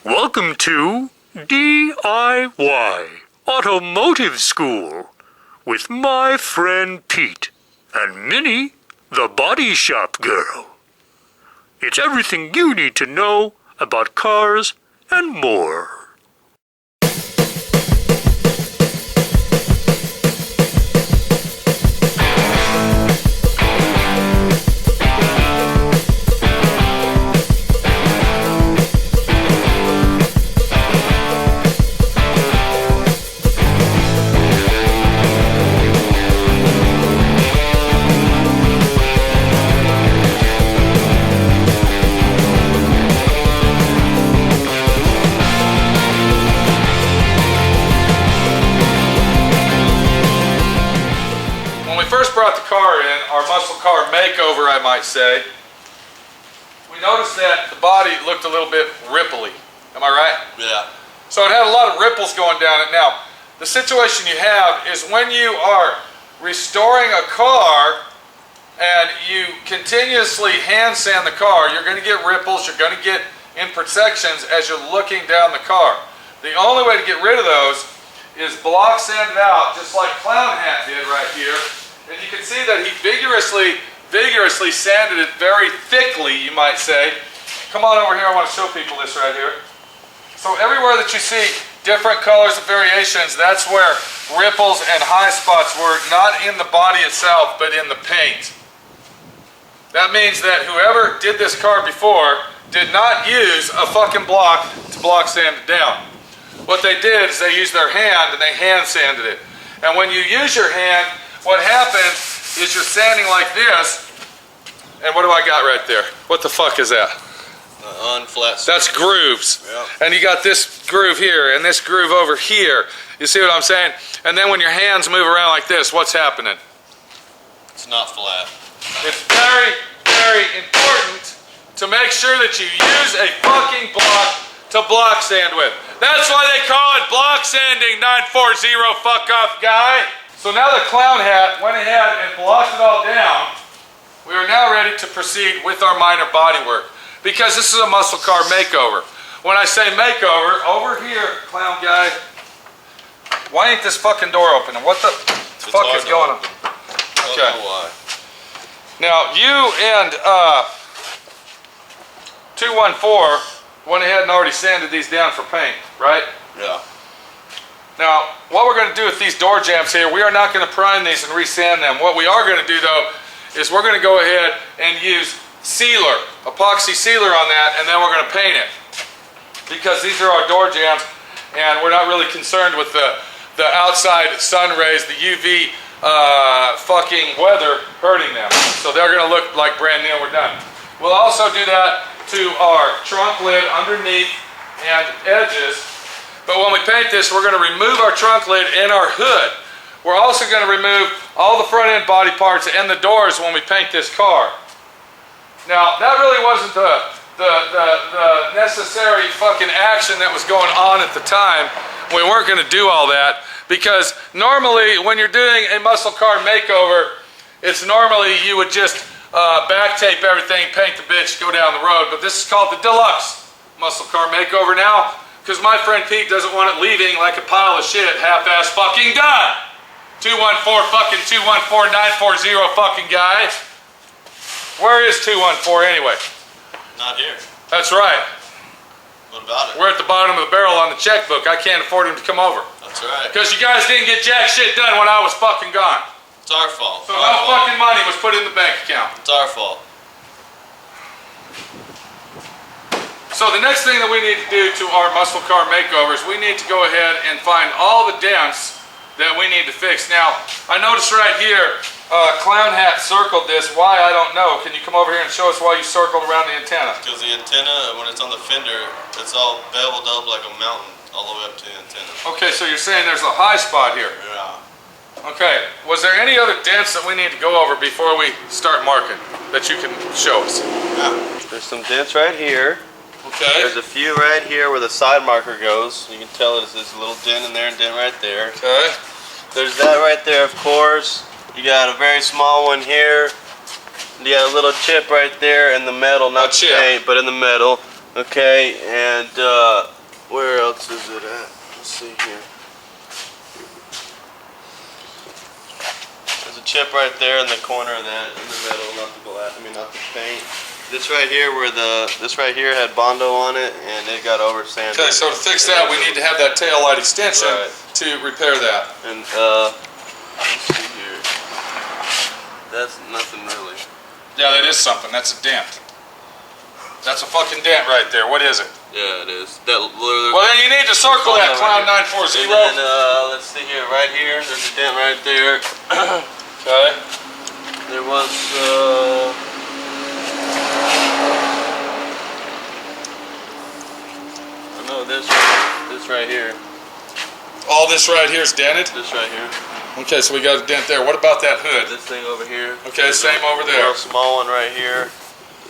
Welcome to D.I.Y. Automotive School with my friend Pete and Minnie, the body shop girl. It's everything you need to know about cars and more. Brought the car in, our muscle car makeover, I might say, we noticed that the body looked a little bit ripply. Am I right? Yeah. So it had a lot of ripples going down it. Now, the situation you have is when you are restoring a car and you continuously hand sand the car, you're going to get ripples, you're going to get imperfections as you're looking down the car. The only way to get rid of those is block sand it out, just like Clown Hat did right here. And you can see that he vigorously sanded it very thickly, you might say. Come on over here, I want to show people this right here. So everywhere that you see different colors and variations, that's where ripples and high spots were, not in the body itself, but in the paint. That means that whoever did this car before did not use a fucking block to block sand it down. What they did is they used their hand and they hand sanded it. And when you use your hand, what happens is you're sanding like this, and what do I got right there? What the fuck is that? Unflat. That's grooves. Yep. And you got this groove here, and this groove over here. You see what I'm saying? And then when your hands move around like this, what's happening? It's not flat. It's very, very important to make sure that you use a fucking block to block sand with. That's why they call it block sanding, 940 fuck off guy. So now that Clown Hat went ahead and blocked it all down, we are now ready to proceed with our minor body work. Because this is a muscle car makeover. When I say makeover, over here, Clown Guy, why ain't this fucking door open? And what the fuck is going on? Okay. Now, you and 214 went ahead and already sanded these down for paint, right? Yeah. Now, what we're going to do with these door jambs here, we are not going to prime these and resand them. What we are going to do, though, is we're going to go ahead and use sealer, epoxy sealer on that, and then we're going to paint it. Because these are our door jambs, and we're not really concerned with the outside sun rays, the UV fucking weather hurting them. So they're going to look like brand new. We're done. We'll also do that to our trunk lid underneath and edges. But when we paint this, we're going to remove our trunk lid and our hood. We're also going to remove all the front end body parts and the doors when we paint this car. Now, that really wasn't the necessary fucking action that was going on at the time. We weren't going to do all that because normally when you're doing a muscle car makeover, it's normally you would just back tape everything, paint the bitch, go down the road. But this is called the deluxe muscle car makeover now. Because my friend Pete doesn't want it leaving like a pile of shit, half-ass fucking done. 214 fucking 214 940 fucking guy. Where is 214 anyway? Not here. That's right. What about it? We're at the bottom of the barrel on the checkbook. I can't afford him to come over. That's right. Because you guys didn't get jack shit done when I was fucking gone. It's our fault. So no fucking money was put in the bank account. It's our fault. So the next thing that we need to do to our muscle car makeovers, we need to go ahead and find all the dents that we need to fix. Now, I noticed right here, Clown Hat circled this. Why, I don't know. Can you come over here and show us why you circled around the antenna? Because the antenna, when it's on the fender, it's all beveled up like a mountain all the way up to the antenna. Okay, so you're saying there's a high spot here. Yeah. Okay, was there any other dents that we need to go over before we start marking that you can show us? Yeah. There's some dents right here. Okay. There's a few right here where the side marker goes. You can tell there's this little dent in there and dent right there. Okay. There's that right there, of course. You got a very small one here. You got a little chip right there in the metal, not the paint, but in the metal. Okay, and Where else is it at? Let's see here. There's a chip right there in the corner of that, in the middle, not the glass. I mean, not the paint. This right here, this right here had Bondo on it, and it got over sanded. Okay, so to fix that, we need to have that tail light extension to repair that. And let's see here. That's nothing really. Yeah, that is something. That's a dent. That's a fucking dent right there. What is it? Yeah, it is. That literally. Well, then you need to circle that, Clown 940. And then, let's see here. Right here, there's a dent right there. Okay. There was. No, this right here. All this right here is dented? This right here. Okay, so we got a dent there. What about that hood? This thing over here. Okay, same over there. A small one right here.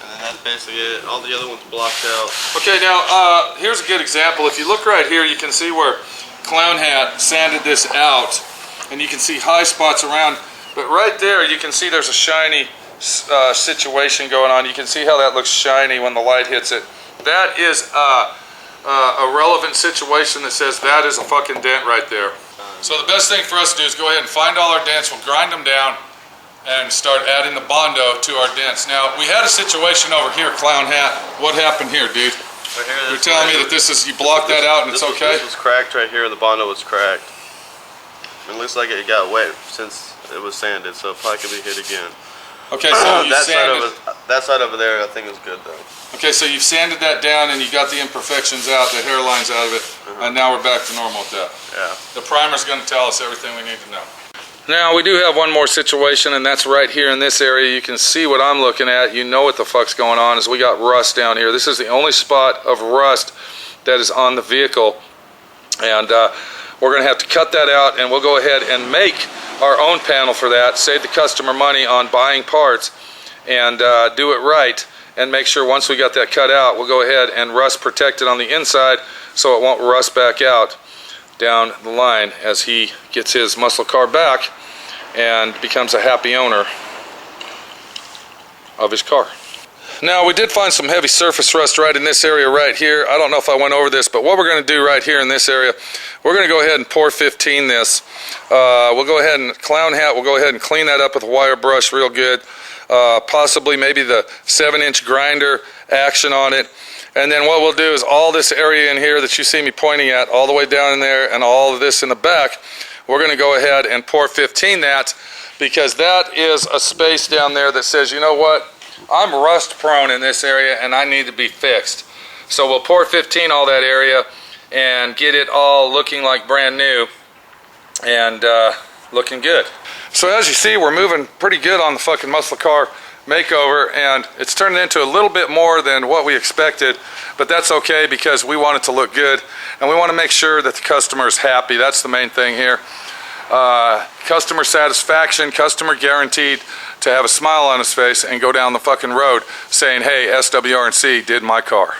And then that's basically it. All the other ones blocked out. Okay, now here's a good example. If you look right here, you can see where Clown Hat sanded this out, and you can see high spots around. But right there, you can see there's a shiny situation going on. You can see how that looks shiny when the light hits it. That is a relevant situation that says that is a fucking dent right there. So the best thing for us to do is go ahead and find all our dents. We'll grind them down and start adding the Bondo to our dents. Now, we had a situation over here, Clown Hat. What happened here, dude? Right here, you're telling me that this is, you blocked that out and it's okay? This was cracked right here. The Bondo was cracked. It looks like it got wet since it was sanded, so it probably could be hit again. Okay, so you sanded... that side over there, I think is good though. Okay, so you've sanded that down and you got the imperfections out, the hairlines out of it, and now we're back to normal with that. Yeah. The primer's going to tell us everything we need to know. Now, we do have one more situation, and that's right here in this area. You can see what I'm looking at. You know what the fuck's going on, is we got rust down here. This is the only spot of rust that is on the vehicle, and we're going to have to cut that out, and we'll go ahead and make our own panel for that, save the customer money on buying parts, and do it right, and make sure once we got that cut out, we'll go ahead and rust protect it on the inside so it won't rust back out down the line as he gets his muscle car back and becomes a happy owner of his car. Now, we did find some heavy surface rust right in this area right here. I don't know if I went over this, but what we're going to do right here in this area, we're going to go ahead and pour 15 this. We'll go ahead and Clown Hat, we'll go ahead and clean that up with a wire brush real good. Possibly maybe the 7-inch grinder action on it. And then what we'll do is all this area in here that you see me pointing at, all the way down in there and all of this in the back, we're going to go ahead and pour 15 that, because that is a space down there that says, you know what, I'm rust prone in this area and I need to be fixed. So we'll pour 15 all that area and get it all looking like brand new and looking good. So as you see, we're moving pretty good on the fucking muscle car makeover, and it's turned into a little bit more than what we expected, but that's okay because we want it to look good and we want to make sure that the customer is happy. That's the main thing here. Customer satisfaction, customer guaranteed to have a smile on his face and go down the fucking road saying, hey, SWRC did my car.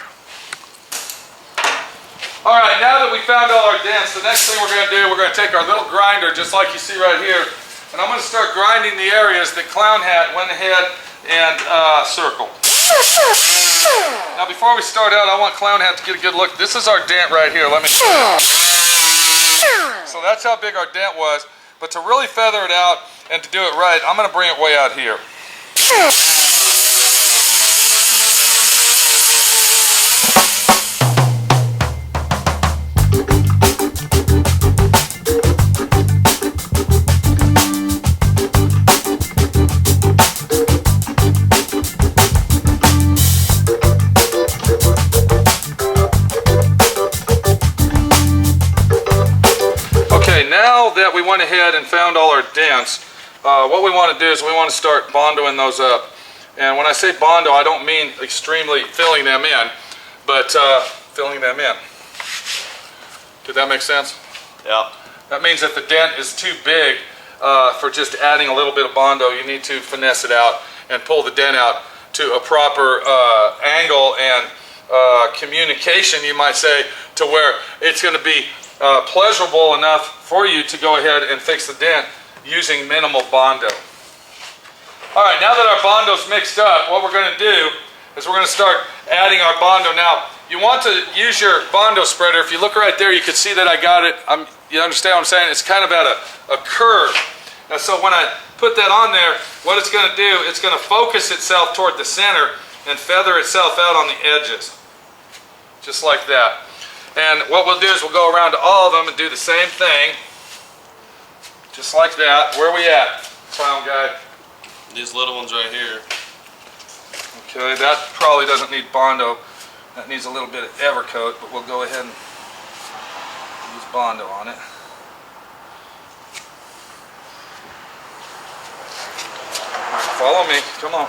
All right, now that we found all our dents, the next thing we're going to do, we're going to take our little grinder, just like you see right here, and I'm going to start grinding the areas that Clown Hat went ahead and circled. Now, before we start out, I want Clown Hat to get a good look. This is our dent right here. Let me show you. So that's how big our dent was. But to really feather it out and to do it right, I'm going to bring it way out here. Now that we went ahead and found all our dents, what we want to do is we want to start bondoing those up. And when I say bondo, I don't mean extremely filling them in, but filling them in. Did that make sense? Yeah. That means that the dent is too big for just adding a little bit of bondo. You need to finesse it out and pull the dent out to a proper angle and communication, you might say, to where it's going to be pleasurable enough for you to go ahead and fix the dent using minimal bondo. All right, now that our bondo's mixed up, what we're going to do is we're going to start adding our Bondo. Now, you want to use your Bondo spreader. If you look right there, you can see that I got it. You understand what I'm saying? It's kind of at a curve. Now, so when I put that on there, what it's going to do, it's going to focus itself toward the center and feather itself out on the edges. Just like that. And what we'll do is we'll go around to all of them and do the same thing. Just like that. Where are we at, clown guy? These little ones right here. Okay, that probably doesn't need Bondo. That needs a little bit of Evercoat, but we'll go ahead and use Bondo on it. All right, follow me, come on.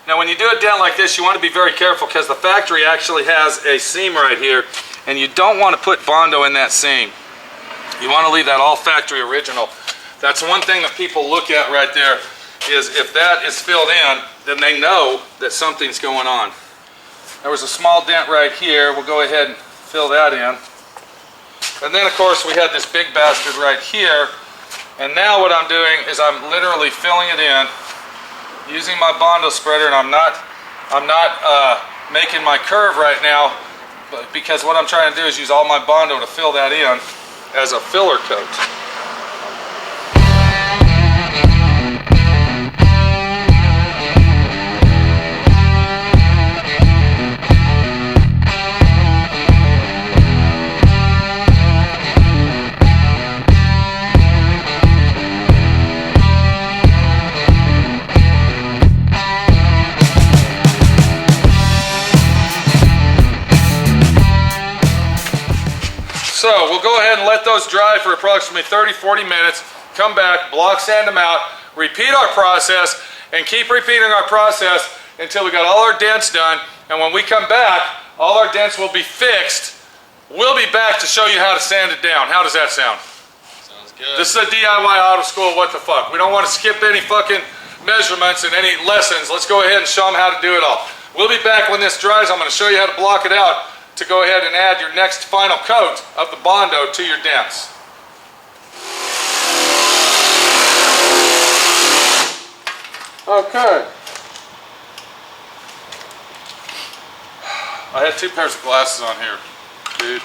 Now when you do a dent like this, you want to be very careful because the factory actually has a seam right here, and you don't want to put Bondo in that seam. You want to leave that all factory original. That's one thing that people look at right there, is if that is filled in, then they know that something's going on. There was a small dent right here. We'll go ahead and fill that in. And then of course we had this big bastard right here. And now what I'm doing is I'm literally filling it in using my Bondo spreader, and I'm not making my curve right now, because what I'm trying to do is use all my Bondo to fill that in as a filler coat. So we'll go ahead and let those dry for approximately 30-40 minutes, come back, block sand them out, repeat our process, and keep repeating our process until we got all our dents done. And when we come back, all our dents will be fixed. We'll be back to show you how to sand it down. How does that sound? Sounds good. This is a DIY auto school, what the fuck. We don't want to skip any fucking measurements and any lessons. Let's go ahead and show them how to do it all. We'll be back when this dries. I'm going to show you how to block it out to go ahead and add your next final coat of the Bondo to your dents. Okay. I had 2 pairs of glasses on here, dude.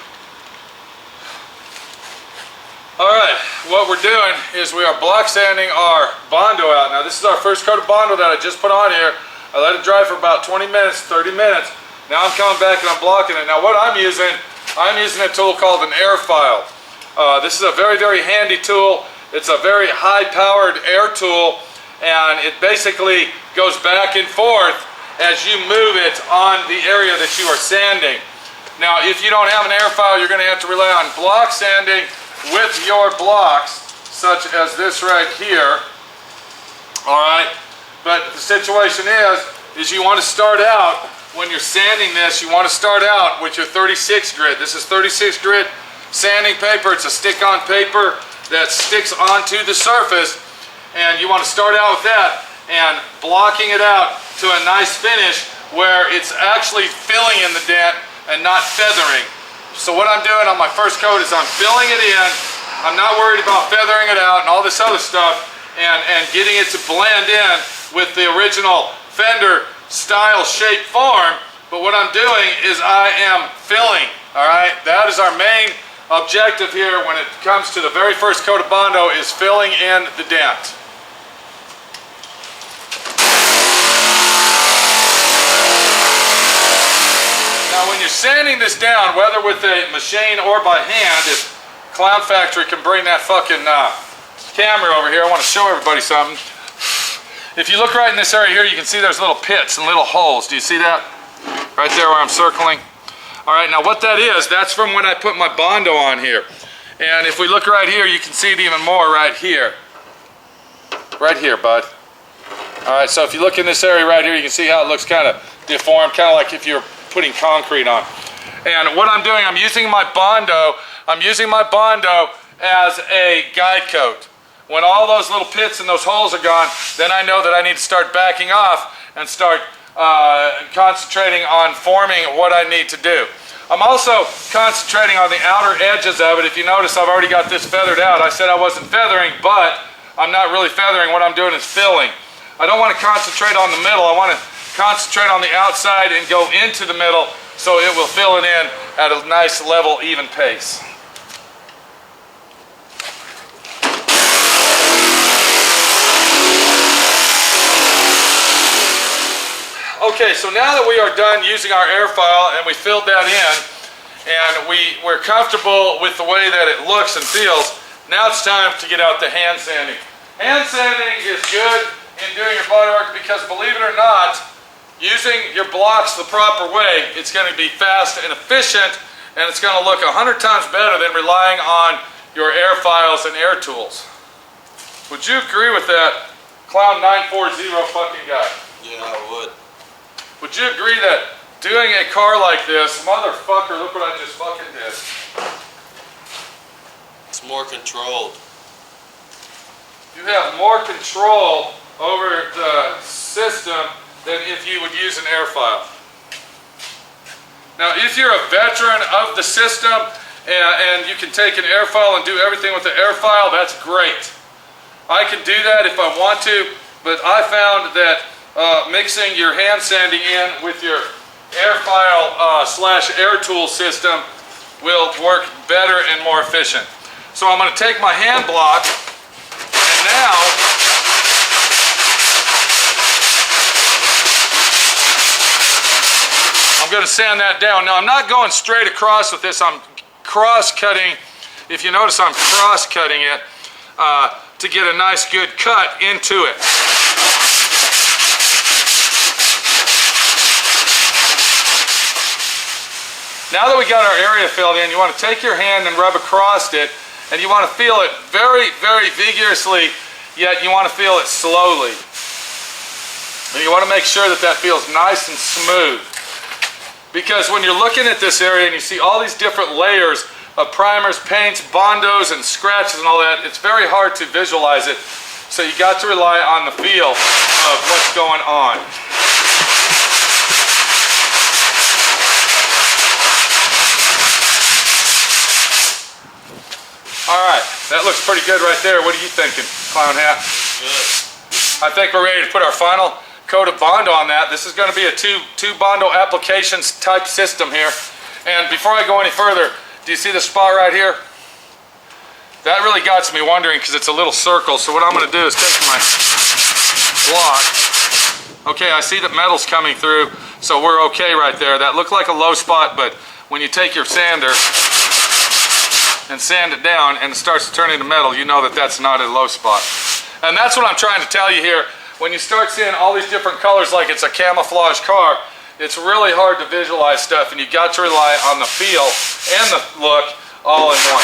Alright, what we're doing is we are block sanding our Bondo out. Now this is our first coat of Bondo that I just put on here. I let it dry for about 20 minutes, 30 minutes. Now I'm coming back and I'm blocking it. Now what I'm using a tool called an air file. This is a very, very handy tool. It's a very high-powered air tool, and it basically goes back and forth as you move it on the area that you are sanding. Now if you don't have an air file, you're going to have to rely on block sanding with your blocks, such as this right here. Alright, but the situation is you want to start out, when you're sanding this, you want to start out with your 36 grit. This is 36 grit sanding paper. It's a stick-on paper that sticks onto the surface, and you want to start out with that and blocking it out to a nice finish where it's actually filling in the dent and not feathering. So what I'm doing on my first coat is I'm filling it in. I'm not worried about feathering it out and all this other stuff, and getting it to blend in with the original fender style shape form. But what I'm doing is I am filling. Alright, that is our main objective here when it comes to the very first coat of Bondo, is filling in the dent. Now when you're sanding this down, whether with a machine or by hand, if Clown Factory can bring that fucking camera over here, I want to show everybody something. If you look right in this area here, you can see there's little pits and little holes. Do you see that? Right there where I'm circling. Alright, now what that is, that's from when I put my Bondo on here. And if we look right here, you can see it even more right here. Right here, bud. Alright, so if you look in this area right here, you can see how it looks kind of deformed, kind of like if you're putting concrete on. And what I'm doing, I'm using my Bondo as a guide coat. When all those little pits and those holes are gone, then I know that I need to start backing off and start concentrating on forming what I need to do. I'm also concentrating on the outer edges of it. If you notice, I've already got this feathered out. I said I wasn't feathering, but I'm not really feathering. What I'm doing is filling. I don't want to concentrate on the middle. I want to concentrate on the outside and go into the middle so it will fill it in at a nice, level, even pace. Okay, so now that we are done using our air file and we filled that in and we're comfortable with the way that it looks and feels, now it's time to get out the hand sanding. Hand sanding is good in doing your body work because, believe it or not, using your blocks the proper way, it's going to be fast and efficient, and it's going to look 100 times better than relying on your air files and air tools. Would you agree with that, Clown 940 fucking guy? Yeah, I would. Would you agree that doing a car like this, motherfucker, look what I just fucking did. It's more controlled. You have more control over the system than if you would use an air file. Now, if you're a veteran of the system and you can take an air file and do everything with the air file, that's great. I can do that if I want to, but I found that mixing your hand sanding in with your air file slash air tool system will work better and more efficient. So I'm going to take my hand block and now I'm going to sand that down. Now I'm not going straight across with this, I'm cross cutting. If you notice, I'm cross cutting it to get a nice good cut into it. Now that we got our area filled in, you want to take your hand and rub across it, and you want to feel it very, very vigorously, yet you want to feel it slowly. And you want to make sure that that feels nice and smooth. Because when you're looking at this area and you see all these different layers of primers, paints, bondos, and scratches and all that, it's very hard to visualize it. So you got to rely on the feel of what's going on. Alright, that looks pretty good right there. What are you thinking, Clown Hat? Good. I think we're ready to put our final coat of Bondo on that. This is going to be a two Bondo applications type system here. And before I go any further, do you see the spot right here? That really got me wondering because it's a little circle. So what I'm going to do is take my block. Okay, I see that metal's coming through, so we're okay right there. That looked like a low spot, but when you take your sander and sand it down and it starts to turn into metal, you know that that's not a low spot. And that's what I'm trying to tell you here. When you start seeing all these different colors like it's a camouflage car, it's really hard to visualize stuff, and you got to rely on the feel and the look all in one.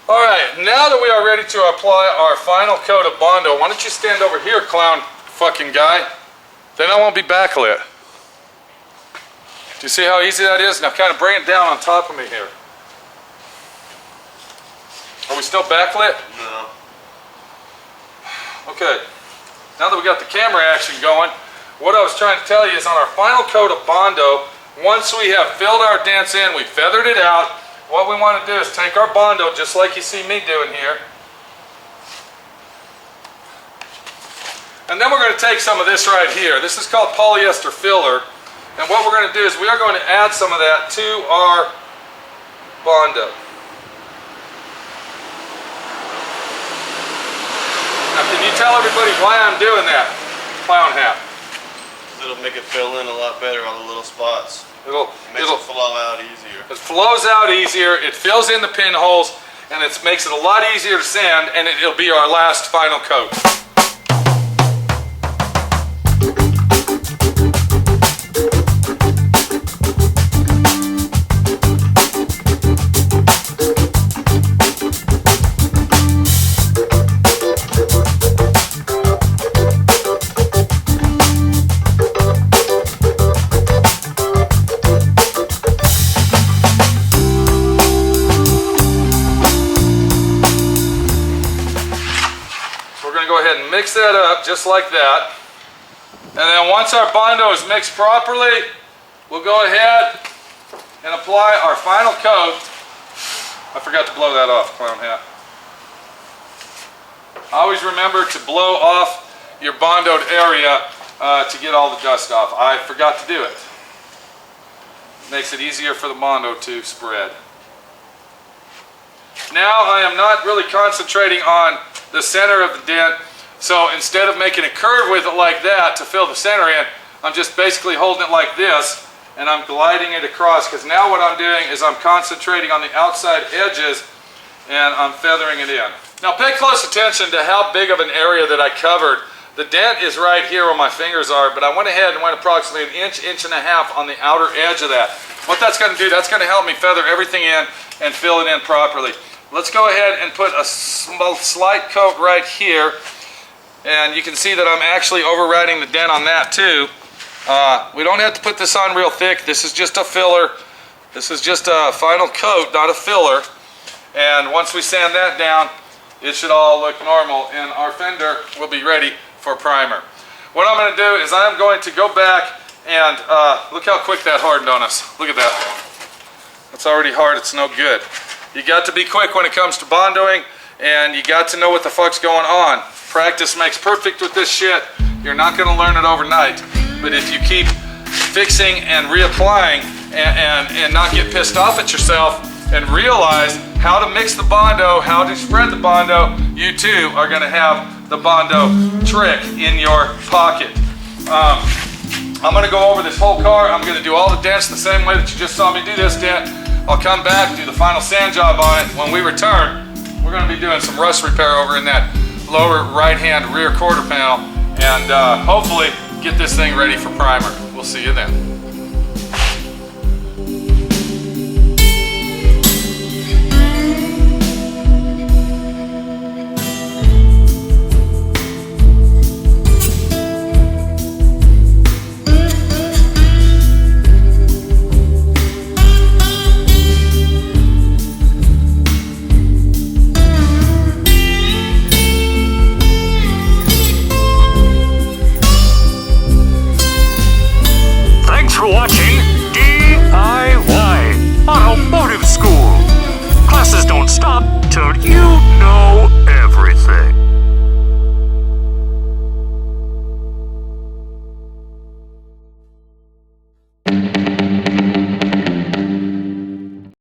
Alright, now that we are ready to apply our final coat of Bondo, why don't you stand over here, Clown fucking guy? Then I won't be backlit. Do you see how easy that is? Now kind of bring it down on top of me here. Are we still backlit? No. Okay. Now that we got the camera action going, what I was trying to tell you is on our final coat of Bondo, once we have filled our dents in, we feathered it out, what we want to do is take our Bondo, just like you see me doing here, and then we're going to take some of this right here. This is called polyester filler. And what we're going to do is we are going to add some of that to our Bondo. Now can you tell everybody why I'm doing that, Clown Hat? It'll make it fill in a lot better on the little spots. It makes it flow out easier. It flows out easier, it fills in the pinholes, and it makes it a lot easier to sand, and it'll be our last final coat. Mix that up just like that. And then once our Bondo is mixed properly, we'll go ahead and apply our final coat. I forgot to blow that off, clown hat. Always remember to blow off your Bondoed area to get all the dust off. I forgot to do it. Makes it easier for the Bondo to spread. Now I am not really concentrating on the center of the dent, so instead of making a curve with it like that to fill the center in, I'm just basically holding it like this and I'm gliding it across, because now what I'm doing is I'm concentrating on the outside edges and I'm feathering it in. Now pay close attention to how big of an area that I covered. The dent is right here where my fingers are, but I went ahead and went approximately an inch, inch and a half on the outer edge of that. What that's going to do, that's going to help me feather everything in and fill it in properly. Let's go ahead and put a slight coat right here, and you can see that I'm actually overriding the dent on that too. We don't have to put this on real thick. This is just a filler. This is just a final coat, not a filler. And once we sand that down, it should all look normal, and our fender will be ready for primer. What I'm going to do is I'm going to go back and look how quick that hardened on us. Look at that. It's already hard. It's no good. You got to be quick when it comes to bondoing, and you got to know what the fuck's going on. Practice makes perfect with this shit. You're not going to learn it overnight, but if you keep fixing and reapplying and not get pissed off at yourself and realize how to mix the Bondo, how to spread the Bondo, you too are going to have the Bondo trick in your pocket. I'm going to go over this whole car. I'm going to do all the dents the same way that you just saw me do this dent. I'll come back, do the final sand job on it. When we return, we're going to be doing some rust repair over in that lower right-hand rear quarter panel, and hopefully get this thing ready for primer. We'll see you then.